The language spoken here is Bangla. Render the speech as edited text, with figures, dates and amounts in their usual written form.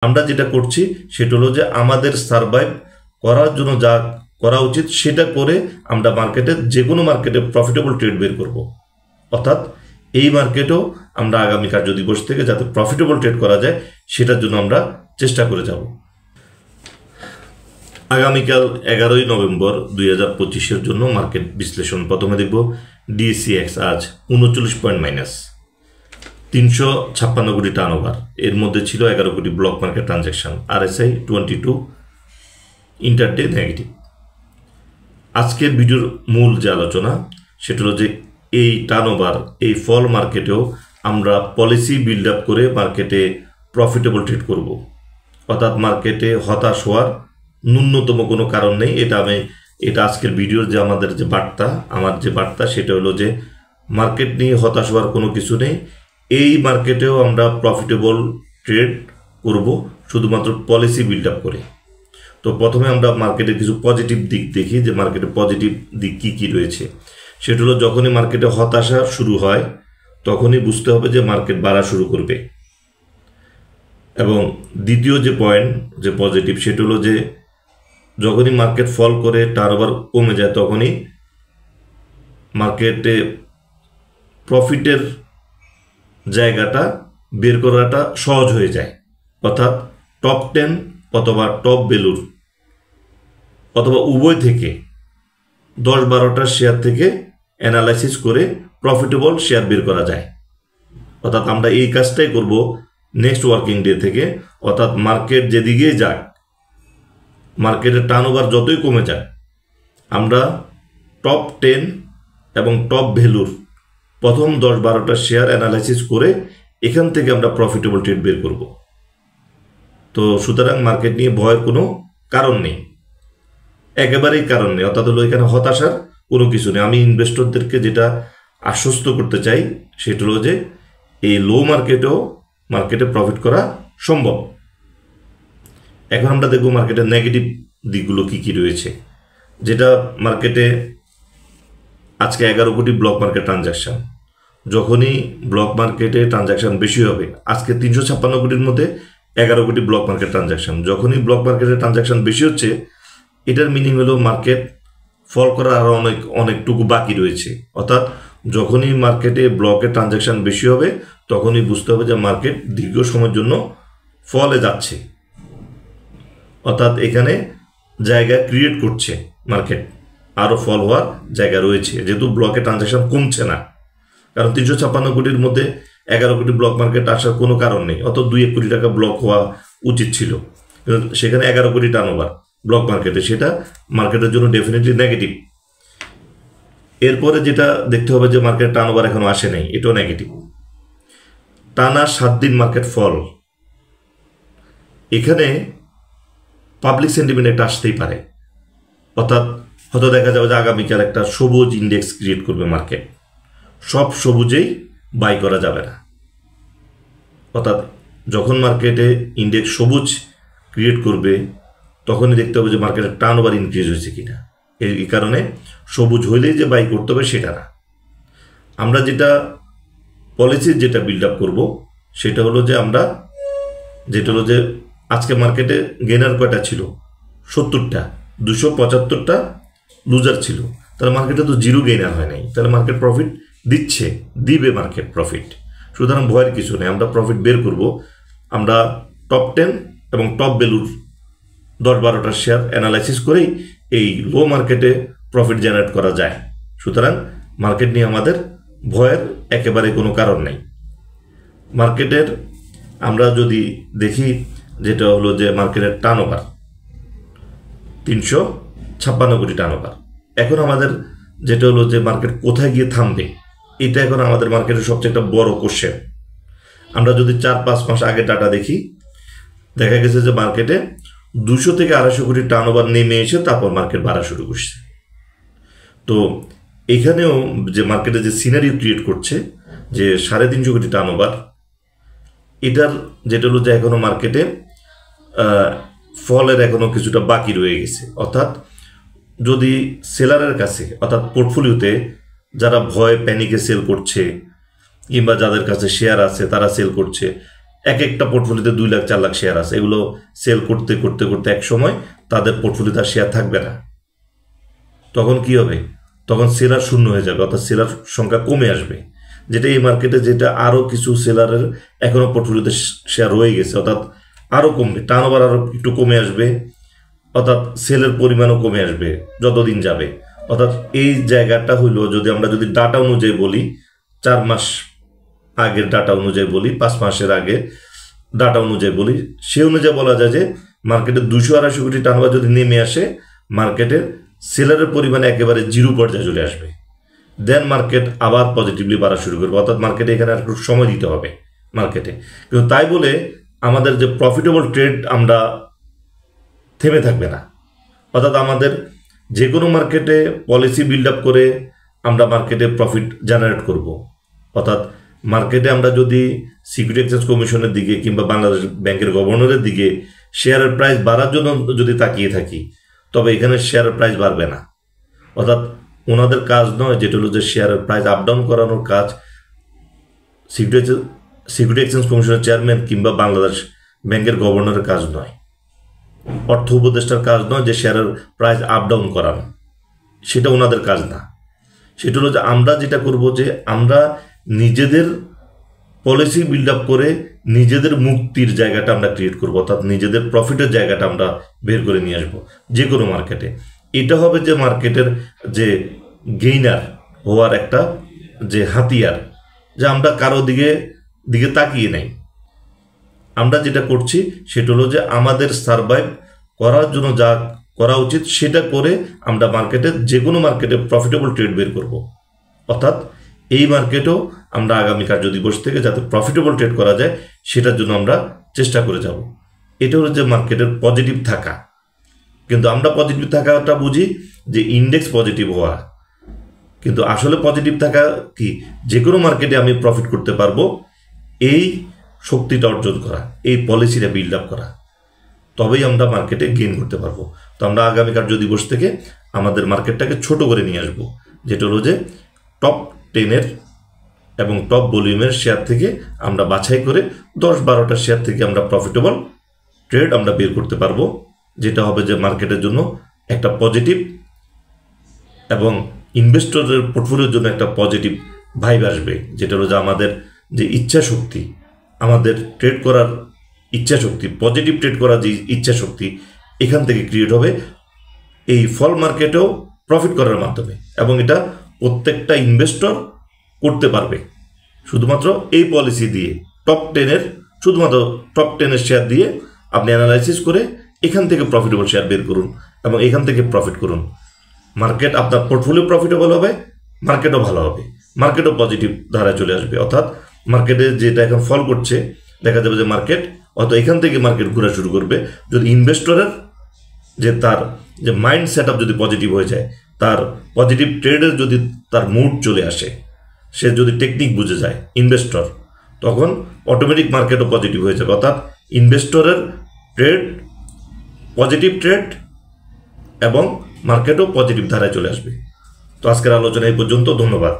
আমরা যেটা করছি সেটা হলো যে আমাদের সারভাইভ করার জন্য যা করা উচিত সেটা করে আমরা মার্কেটে যে কোনো মার্কেটে প্রফিটেবল ট্রেড বের করব। অর্থাৎ এই মার্কেটেও আমরা আগামী কার্যদিবস থেকে যাতে প্রফিটেবল ট্রেড করা যায় সেটার জন্য আমরা চেষ্টা করে যাব। আগামীকাল 11ই নভেম্বর 2025-এর জন্য মার্কেট বিশ্লেষণ। প্রথমে দেখব ডিএসিএক্স আজ 39 পয়েন্ট মাইনাস, 356 কোটি টার্ন ওভার, এর মধ্যে ছিল 11 কোটি block market transaction, RSI 22, intraday negative. আজকের ভিডিওর মূল যে আলোচনা সেটা হলো যে এই টার্ন ওভার, এই ফল মার্কেটেও আমরা পলিসি বিল্ড আপ করে মার্কেটে প্রফিটেবল ট্রেড করব। অর্থাৎ মার্কেটে হতাশ হওয়ার ন্যূনতম কোনো কারণ নেই। এটা আজকের ভিডিওর যে আমাদের যে বার্তা, আমার যে বার্তা সেটা হলো যে মার্কেট নিয়ে হতাশ হওয়ার কোনো কিছু নেই। এই মার্কেটেও আমরা প্রফিটেবল ট্রেড করব শুধুমাত্র পলিসি বিল্ড আপ করে। তো প্রথমে আমরা মার্কেটের কিছু পজিটিভ দিক দেখি যে মার্কেটে পজিটিভ দিক কী কী রয়েছে। সেটা হলো যখনই মার্কেটে হতাশা শুরু হয় তখনই বুঝতে হবে যে মার্কেট বাড়া শুরু করবে। এবং দ্বিতীয় যে পয়েন্ট যে পজিটিভ সেটা হলো যে যখনই মার্কেট ফল করে টার্ন ওভার কমে যায় তখনই মার্কেটে প্রফিটের জায়গাটা বের করাটা সহজ হয়ে যায়। অর্থাৎ টপ 10 অথবা টপ ভ্যালুর অথবা উভয় থেকে 10-12টা শেয়ার থেকে অ্যানালাইসিস করে প্রফিটেবল শেয়ার বের করা যায়। অর্থাৎ আমরা এই কাজটাই করব নেক্সট ওয়ার্কিং ডে থেকে। অর্থাৎ মার্কেট যেদিকে যাক, মার্কেটের টার্ন ওভার যতই কমে যায়, আমরা টপ 10 এবং টপ ভ্যালুর প্রথম 10-12টা শেয়ার অ্যানালাইসিস করে এখান থেকে আমরা প্রফিটেবল ট্রেড বের করব। তো সুতরাং মার্কেট নিয়ে ভয়ের কোনো কারণ নেই, একেবারেই কারণ নেই। অর্থাৎ হলো এখানে হতাশার কোনো কিছু নেই। আমি ইনভেস্টরদেরকে যেটা আশ্বস্ত করতে চাই সেটা হলো যে এই লো মার্কেটে প্রফিট করা সম্ভব। এখন আমরা দেখব মার্কেটের নেগেটিভ দিকগুলো কী কী রয়েছে। যেটা মার্কেটে আজকে 11 কোটি ব্লক মার্কেট ট্রানজ্যাকশন। যখনই ব্লক মার্কেটে ট্রানজ্যাকশন বেশি হবে, আজকে 356 কোটির মধ্যে 11 কোটি ব্লক মার্কেট ট্রানজ্যাকশন, যখনই ব্লক মার্কেটের ট্রানজ্যাকশন বেশি হচ্ছে এটার মিনিং হলো মার্কেট ফল করার আরও অনেকটুকু বাকি রয়েছে। অর্থাৎ যখনই মার্কেটে ব্লকের ট্রানজ্যাকশন বেশি হবে তখনই বুঝতে হবে যে মার্কেট দীর্ঘ সময়ের জন্য ফলে যাচ্ছে। অর্থাৎ এখানে জায়গা ক্রিয়েট করছে মার্কেট, আরও ফল হওয়ার জায়গা রয়েছে যেহেতু ব্লকে ট্রানজ্যাকশন কমছে না। কারণ 356 কোটির মধ্যে 11 কোটি ব্লক মার্কেট আসার কোনো কারণ নেই। অত 2-1 কোটি টাকা ব্লক হওয়া উচিত ছিল, সেখানে 11 কোটি টার্ন ওভার ব্লক মার্কেটে, সেটা মার্কেটের জন্য ডেফিনেটলি নেগেটিভ। এরপরে যেটা দেখতে হবে যে মার্কেট টার্ন ওভার এখনো আসে নাই, এটাও নেগেটিভ। টানা 7 দিন মার্কেট ফল, এখানে পাবলিক সেন্টিমেন্ট একটা আসতেই পারে। অর্থাৎ হয়তো দেখা যাবে যে আগামীকাল একটা সবুজ ইন্ডেক্স ক্রিয়েট করবে মার্কেট, সব সবুজেই বাই করা যাবে না। অর্থাৎ যখন মার্কেটে ইন্ডেক্স সবুজ ক্রিয়েট করবে তখনই দেখতে হবে যে মার্কেটের টার্ন ওভার ইনক্রিজ হয়েছে কিনা। এই কারণে সবুজ হইলেই যে বাই করতে হবে সেটা না। আমরা যেটা পলিসির যেটা বিল্ড আপ করবো সেটা হলো যে আজকে মার্কেটে গেনার কয়টা ছিল? 70টা, 275টা লুজার ছিল। তাহলে মার্কেটে তো জিরো গেইনার হয় নাই, তাহলে মার্কেট প্রফিট দিবে মার্কেট প্রফিট। সুতরাং ভয়ের কিছু নেই, আমরা প্রফিট বের করব। আমরা টপ 10 এবং টপ ভ্যালুর 10-12টা শেয়ার অ্যানালাইসিস করেই এই লো মার্কেটে প্রফিট জেনারেট করা যায়। সুতরাং মার্কেট নিয়ে আমাদের ভয়ের একেবারে কোনো কারণ নেই। মার্কেটের আমরা যদি দেখি যেটা হলো যে মার্কেটের টার্ন ওভার 356 কোটি টার্ন ওভার। এখন আমাদের যেটা হলো যে মার্কেট কোথায় গিয়ে থামবে, এটা এখন আমাদের মার্কেটের সবচেয়ে একটা বড় কোশ্চেন। আমরা যদি 4-5 মাস আগে ডাটা দেখি, দেখা গেছে যে মার্কেটে 200 থেকে 250 কোটি টার্ন ওভার নেমে এসে তারপর মার্কেট বাড়া শুরু করছে। তো এখানেও যে মার্কেটে যে সিনারিও ক্রিয়েট করছে যে 350 কোটি টার্ন ওভার, এটার যেটা হলো যে এখনো মার্কেটে ফলের এখনো কিছুটা বাকি রয়ে গেছে। অর্থাৎ যদি সেলারের কাছে অর্থাৎ পোর্টফোলিওতে যারা ভয় প্যানিকে সেল করছে কিংবা যাদের কাছে শেয়ার আছে তারা সেল করছে, এক একটা পোর্টফোলিওতে 2 লাখ 4 লাখ শেয়ার আছে, এগুলো সেল করতে করতে করতে এক সময় তাদের পোর্টফোলিওতে শেয়ার থাকবে না। তখন কি হবে? তখন সেলার শূন্য হয়ে যাবে, অর্থাৎ সেলার সংখ্যা কমে আসবে। যেটা এই মার্কেটে যেটা আরও কিছু সেলারের এখনও পোর্টফোলিওতে শেয়ার রয়ে গেছে, অর্থাৎ আরও কমবে, টার্নওভার আরও একটু কমে আসবে, অর্থাৎ সেলের পরিমাণও কমে আসবে যতদিন যাবে। অর্থাৎ এই জায়গাটা হইলো, যদি ডাটা অনুযায়ী বলি, 4 মাস আগের ডাটা অনুযায়ী বলি, 5 মাসের আগে ডাটা অনুযায়ী বলি, সে অনুযায়ী বলা যায় যে মার্কেটে 200-250 কোটি টার্নওভার যদি নেমে আসে, মার্কেটের সেলারের পরিমাণে একেবারে জিরো পর্যায়ে চলে আসবে। দেন মার্কেট আবার পজিটিভলি বাড়া শুরু করবে, অর্থাৎ মার্কেটে এখানে আর একটু সময় দিতে হবে মার্কেটে। কিন্তু তাই বলে আমাদের যে প্রফিটেবল ট্রেড আমরা থেমে থাকবে না। অর্থাৎ আমাদের যে কোনো মার্কেটে পলিসি বিল্ড আপ করে আমরা মার্কেটে প্রফিট জেনারেট করব। অর্থাৎ মার্কেটে আমরা যদি সিকিউরিটি এক্সচেঞ্জ কমিশনের দিকে কিংবা বাংলাদেশ ব্যাংকের গভর্নরের দিকে শেয়ারের প্রাইস বাড়ার জন্য যদি তাকিয়ে থাকি, তবে এখানে শেয়ারের প্রাইস বাড়বে না। অর্থাৎ ওনাদের কাজ নয়, যেটা হলো যে শেয়ারের প্রাইস আপ ডাউন করানোর কাজ সিকিউরিটি এক্সচেঞ্জ কমিশনের চেয়ারম্যান কিংবা বাংলাদেশ ব্যাংকের গভর্নরের কাজ নয়, অর্থ উপদেষ্টার কাজ নয় যে শেয়ারের প্রাইস আপ ডাউন করানো, সেটা ওনাদের কাজ না। সেটা হলো যে আমরা যেটা করব, যে আমরা নিজেদের পলিসি বিল্ড আপ করে নিজেদের মুক্তির জায়গাটা আমরা ক্রিয়েট করবো, অর্থাৎ নিজেদের প্রফিটের জায়গাটা আমরা বের করে নিয়ে আসবো যে কোনো মার্কেটে। এটা হবে যে মার্কেটের যে গেইনার হওয়ার একটা যে হাতিয়ার, যে আমরা কারো দিকে তাকিয়ে নেই। আমরা যেটা করছি সেটা হলো যে আমাদের সারভাইভ করার জন্য যা করা উচিত সেটা করে আমরা মার্কেটে যে কোনো মার্কেটে প্রফিটেবল ট্রেড বের করব। অর্থাৎ এই মার্কেটেও আমরা আগামী কার্যদিবস থেকে যাতে প্রফিটেবল ট্রেড করা যায় সেটার জন্য আমরা চেষ্টা করে যাব। এটা হলো যে মার্কেটের পজিটিভ থাকা। কিন্তু আমরা পজিটিভ থাকাটা বুঝি যে ইন্ডেক্স পজিটিভ হওয়া, কিন্তু আসলে পজিটিভ থাকা কি, যে কোনো মার্কেটে আমি প্রফিট করতে পারবো, এই শক্তিটা অর্জন করা, এই পলিসিটা বিল্ড আপ করা, তবেই আমরা মার্কেটে গেইন করতে পারবো। তো আমরা আগামী কার্যদিবস থেকে আমাদের মার্কেটটাকে ছোট করে নিয়ে আসবো, যেটা হলো যে টপ 10-এর এবং টপ ভলিউমের শেয়ার থেকে আমরা বাছাই করে 10-12টা শেয়ার থেকে আমরা প্রফিটেবল ট্রেড আমরা বের করতে পারবো, যেটা হবে যে মার্কেটের জন্য একটা পজিটিভ এবং ইনভেস্টরের পোর্টফোলিওর জন্য একটা পজিটিভ ভাইব আসবে। যেটা হলো যে আমাদের যে ইচ্ছা শক্তি, আমাদের ট্রেড করার ইচ্ছা শক্তি, পজিটিভ ট্রেড করার যে ইচ্ছা শক্তি, এখান থেকে ক্রিয়েট হবে এই ফল মার্কেটেও প্রফিট করার মাধ্যমে। এবং এটা প্রত্যেকটা ইনভেস্টর করতে পারবে শুধুমাত্র এই পলিসি দিয়ে। শুধুমাত্র টপ 10-এর শেয়ার দিয়ে আপনি অ্যানালাইসিস করে এখান থেকে প্রফিটেবল শেয়ার বের করুন এবং এখান থেকে প্রফিট করুন। মার্কেট আপনার পোর্টফোলিও প্রফিটেবল হবে, মার্কেটও ভালো হবে, মার্কেটও পজিটিভ ধারায় চলে আসবে। অর্থাৎ মার্কেটে যেটা এখন ফল করছে, দেখা যাবে যে মার্কেট হয়তো এখান থেকে মার্কেট ঘোরা শুরু করবে যদি ইনভেস্টরের যে তার যে মাইন্ড সেট আপ যদি পজিটিভ হয়ে যায়, তার পজিটিভ ট্রেডের যদি তার মুড চলে আসে, সে যদি টেকনিক বুঝে যায় ইনভেস্টর, তখন অটোমেটিক মার্কেটও পজিটিভ হয়ে যাবে। অর্থাৎ ইনভেস্টরের ট্রেড পজিটিভ ট্রেড এবং মার্কেটও পজিটিভ ধারায় চলে আসবে। তো আজকের আলোচনা এই পর্যন্ত, ধন্যবাদ।